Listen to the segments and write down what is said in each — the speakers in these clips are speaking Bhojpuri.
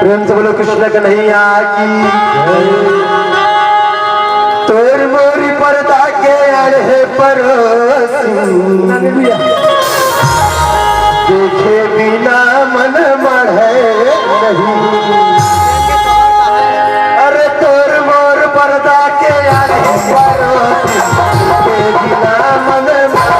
प्रेम से बोलो कृष्ण कन्हैया की। तोर मोरी पर्दा के अड़े पर देखे बिना मन बढ़े नहीं। अरे तोर मोर पर्दा के अड़े पर देखे बिना मन बढ़े।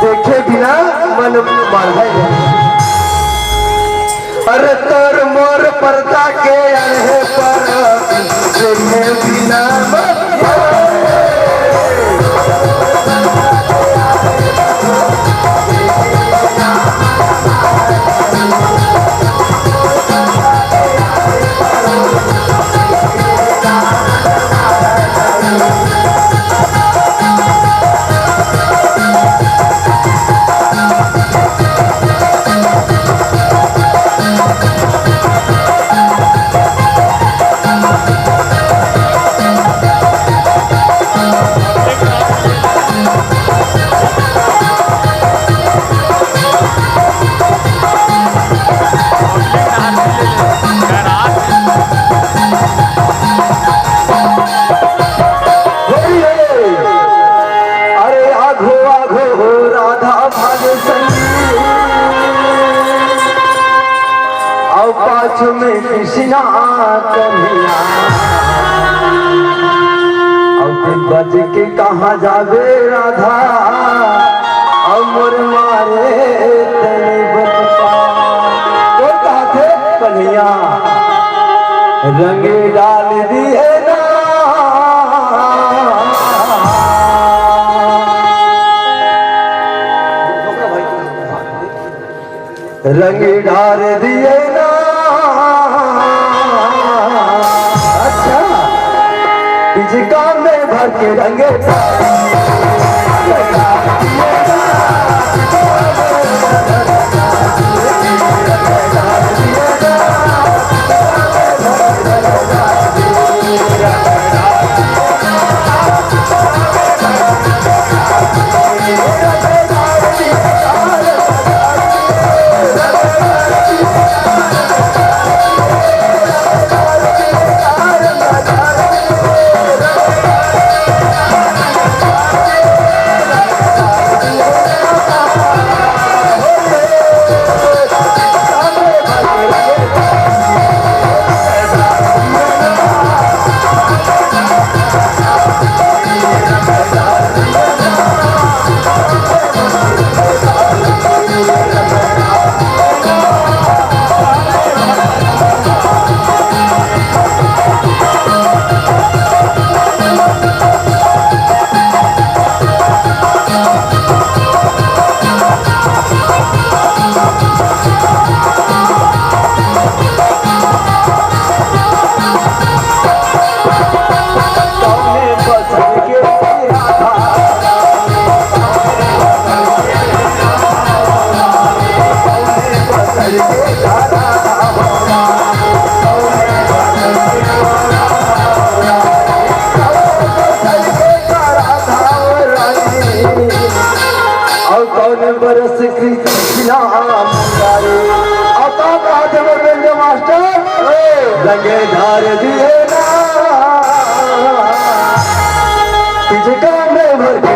देखे बिना मन बढ़े। अरे तोर मोर पर्दा के अड़े पर देखे बिना मन बज के कहाँ जावे राधा अमर मारे तने बचपा तो कहा थे कन्हैया रंग डाल दिए ना रंग डाल दिए ना अच्छा पिचका में भर के रंगे बरस कृष्णा मास्टर रंगे धार दिए ना पिचका में भर के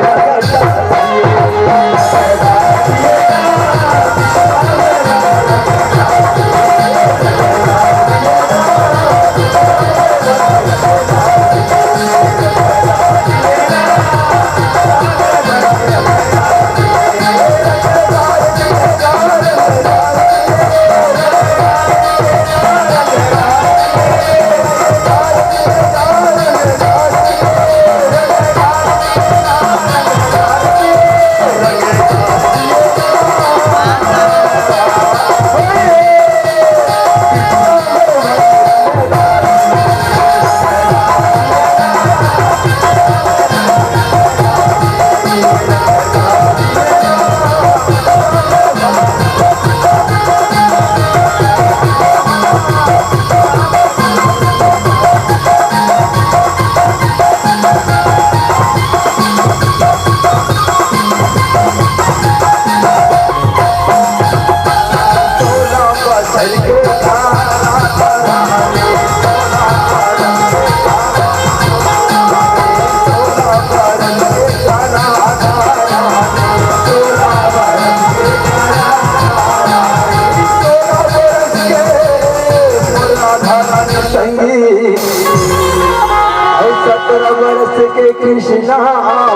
के कृष्णा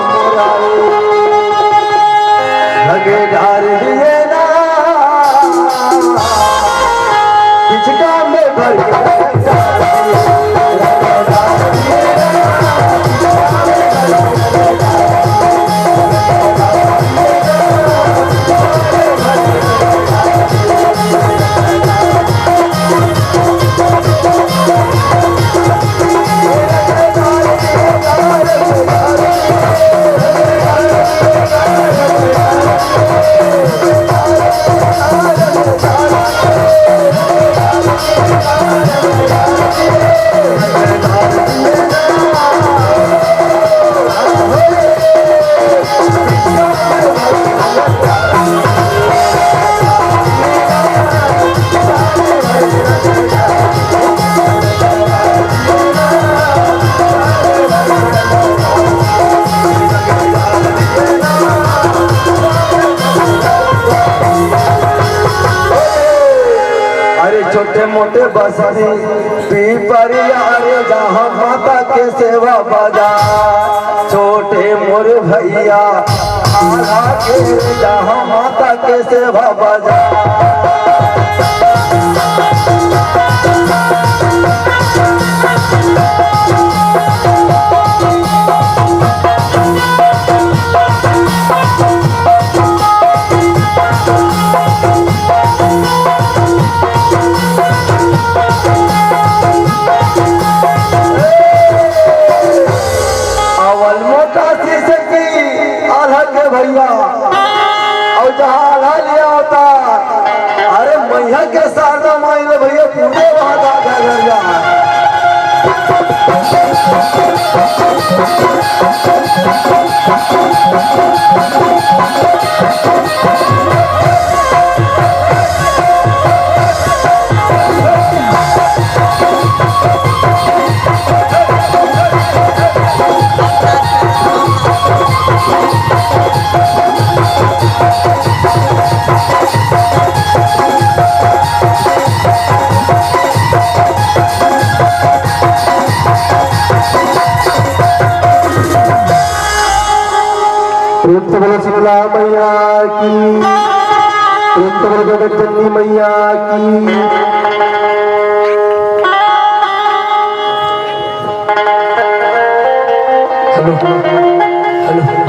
मुरारी लगे डार दिए ना पिचका में भर के छोटे मोटे बसरी पीपरिया जहाँ माता के सेवा बजा छोटे मोर भैया आला के जहाँ माता के सेवा बजा भैया और जहाँ आल्हा लिया होता अरे मैया के सारदा माई में भैया पूरे बात आ गया प्रेम से बोलो शीतला मैया की, प्रेम से बोलो जगतजननी मैया की। Hello hello.